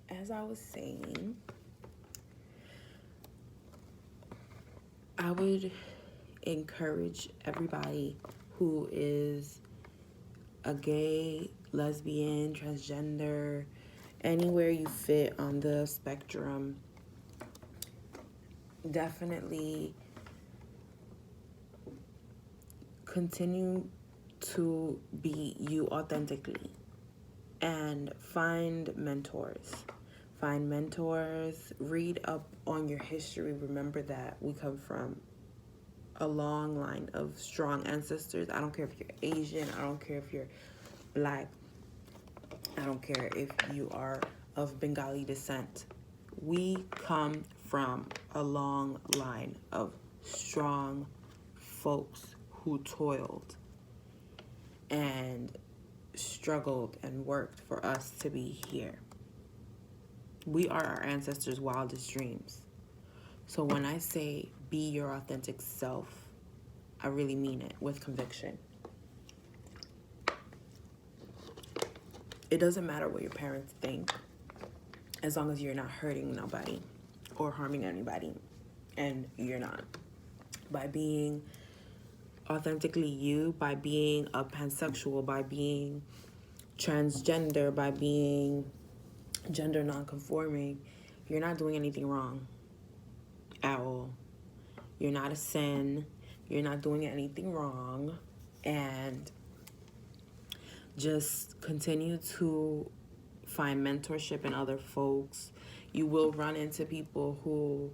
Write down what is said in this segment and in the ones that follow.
as I was saying, I would encourage everybody who is a gay, lesbian, transgender, anywhere you fit on the spectrum, definitely continue to be you authentically and find mentors. Find mentors, read up on your history. Remember that we come from a long line of strong ancestors. I don't care if you're Asian, I don't care if you're black, I don't care if you are of Bengali descent. We come from a long line of strong folks who toiled and struggled and worked for us to be here. We are our ancestors' wildest dreams. So when I say be your authentic self, I really mean it with conviction. It doesn't matter what your parents think, as long as you're not hurting nobody or harming anybody, and you're not. By being authentically you, by being a pansexual, by being transgender, by being gender nonconforming, you're not doing anything wrong at all. You're not a sin. You're not doing anything wrong. And just continue to find mentorship in other folks. You will run into people who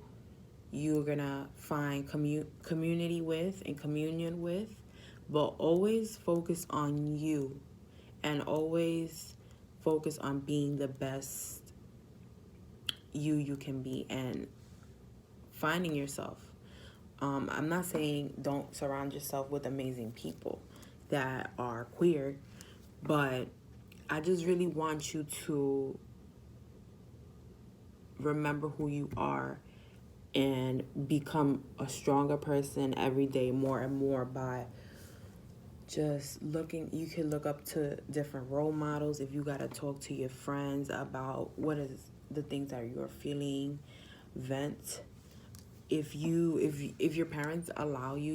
you're gonna find community with and communion with, but always focus on you and always focus on being the best you can be and finding yourself. I'm not saying don't surround yourself with amazing people that are queer, but I just really want you to remember who you are and become a stronger person every day more and more by just looking. You can look up to different role models. If you got to talk to your friends about what is the things that you're feeling, vent. If your parents allow you,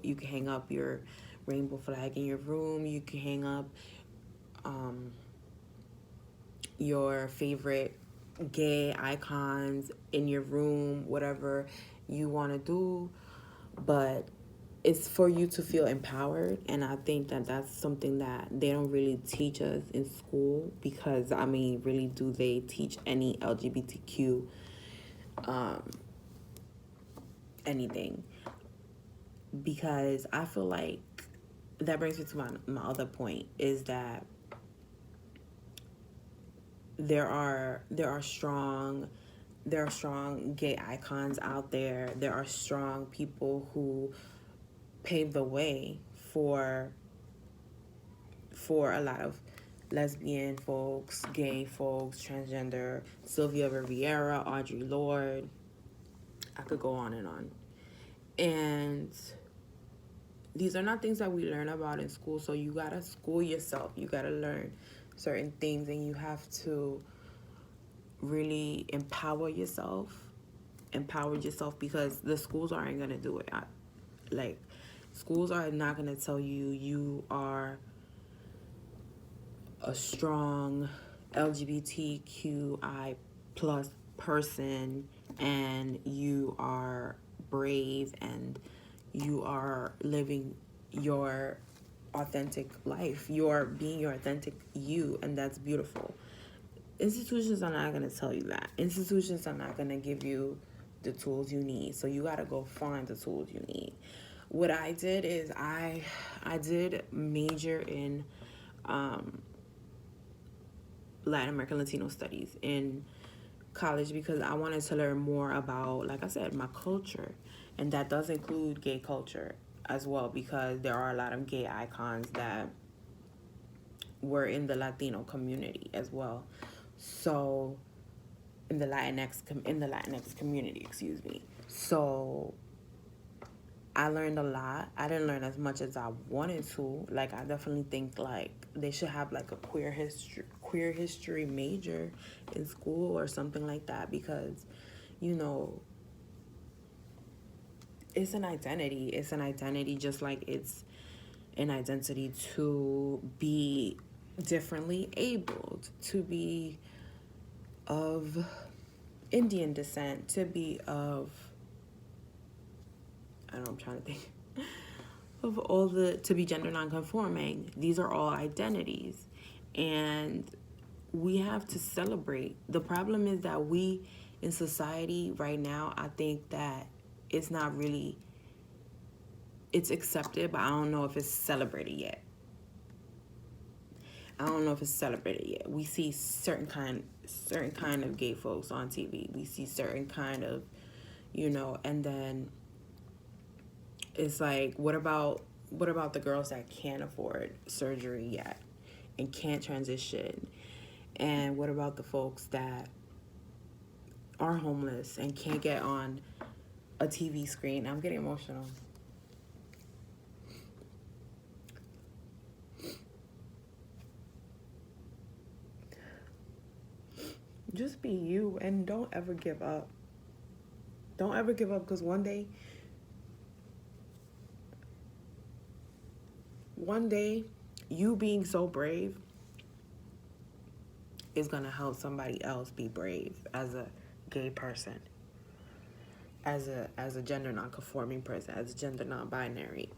you can hang up your rainbow flag in your room. You can hang up your favorite gay icons in your room, whatever you want to do, but it's for you to feel empowered. And I think that that's something that they don't really teach us in school, because I mean, really, do they teach any LGBTQ anything? Because I feel like that brings me to my other point, is that there are strong gay icons out there. There are strong people who paved the way for a lot of lesbian folks, gay folks, transgender, Sylvia Riviera, Audre Lorde. I could go on and on. And these are not things that we learn about in school, so you gotta school yourself. You gotta learn certain things, and you have to really empower yourself, because the schools aren't gonna do it. Like, schools are not gonna tell you you are a strong LGBTQI plus person and you are brave and you are living your authentic life. You're being your authentic you, and that's beautiful. Institutions are not going to tell you that. Institutions are not going to give you the tools you need. So you got to go find the tools you need. What I did is I did major in Latin American Latino studies in college, because I wanted to learn more about, like I said, my culture. And that does include gay culture as well, because there are a lot of gay icons that were in the Latino community as well. So in the Latinx community, excuse me. So I learned a lot. I didn't learn as much as I wanted to. Like, I definitely think like they should have like a queer history major in school or something like that, because, you know, it's an identity. It's an identity just like it's an identity to be differently abled, to be of Indian descent, to be of, I don't know, I'm trying to think of all the, to be gender nonconforming. These are all identities, and we have to celebrate. The problem is that we in society right now, I think that it's not really, it's accepted, but I don't know if it's celebrated yet. I don't know if it's celebrated yet. We see certain kind of gay folks on TV. We see certain kind of, you know, and then it's like, what about the girls that can't afford surgery yet and can't transition? And what about the folks that are homeless and can't get on a TV screen? I'm getting emotional. Just be you and don't ever give up. Don't ever give up, because one day you being so brave is gonna help somebody else be brave as a gay person, as a gender non-conforming person, as a gender non-binary.